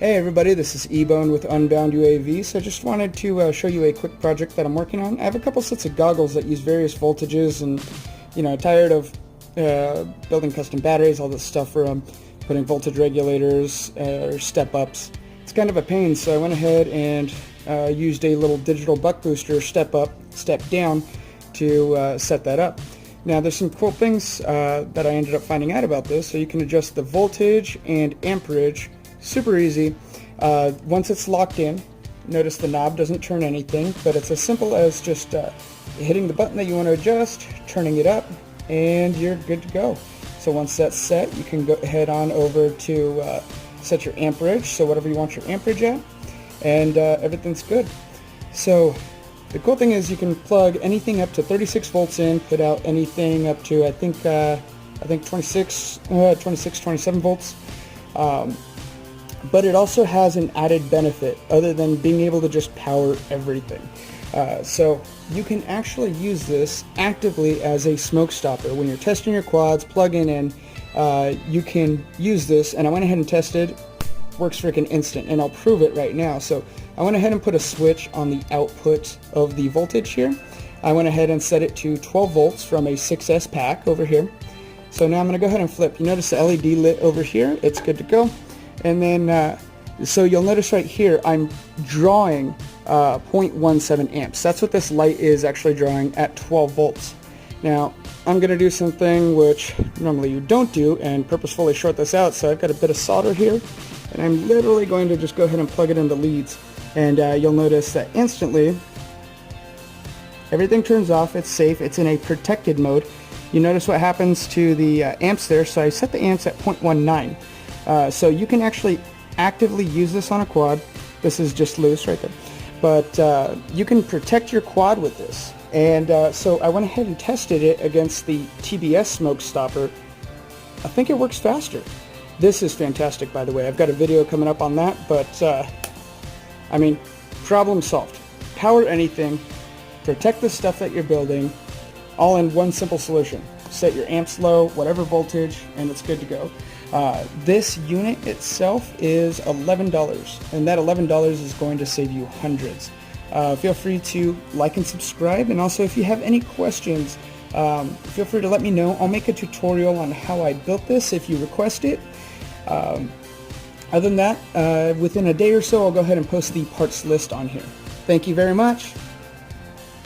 Hey everybody, this is Ebound with UnboundUAV. So I just wanted to show you a quick project that I'm working on. I have a couple sets of goggles that use various voltages, and tired of building custom batteries, all this stuff for putting voltage regulators or step ups. It's kind of a pain, so I went ahead and used a little digital buck booster step up, step down to set that up. Now there's some cool things that I ended up finding out about this. So you can adjust the voltage and amperage super easy. Once it's locked in, notice the knob doesn't turn anything, but it's as simple as just hitting the button that you want to adjust, turning it up, and you're good to go. So once that's set, you can go head on over to set your amperage, so whatever you want your amperage at, and everything's good. So the cool thing is you can plug anything up to 36 volts in, put out anything up to I think 27 volts. But it also has an added benefit other than being able to just power everything. So you can actually use this actively as a smoke stopper. When you're testing your quads, plugging in, you can use this, and I went ahead and tested. Works freaking instant, and I'll prove it right now. So I went ahead and put a switch on the output of the voltage here. I went ahead and set it to 12 volts from a 6S pack over here. So now I'm going to go ahead and flip. You notice the LED lit over here. It's good to go. And then, so you'll notice right here, I'm drawing 0.17 amps. That's what this light is actually drawing at 12 volts. Now, I'm going to do something which normally you don't do and purposefully short this out. So I've got a bit of solder here, and I'm literally going to just go ahead and plug it into leads. And you'll notice that instantly, everything turns off. It's safe. It's in a protected mode. You notice what happens to the amps there. So I set the amps at 0.19. So you can actually actively use this on a quad. This is just loose right there. But you can protect your quad with this. And so I went ahead and tested it against the TBS smoke stopper. I think it works faster. This is fantastic, by the way. I've got a video coming up on that, but I mean, problem solved. Power anything, protect the stuff that you're building, all in one simple solution. Set your amps low, whatever voltage, and it's good to go. This unit itself is $11, and that $11 is going to save you hundreds. Feel free to like and subscribe, and also if you have any questions, feel free to let me know. I'll make a tutorial on how I built this if you request it. Other than that, within a day or so, I'll go ahead and post the parts list on here. Thank you very much.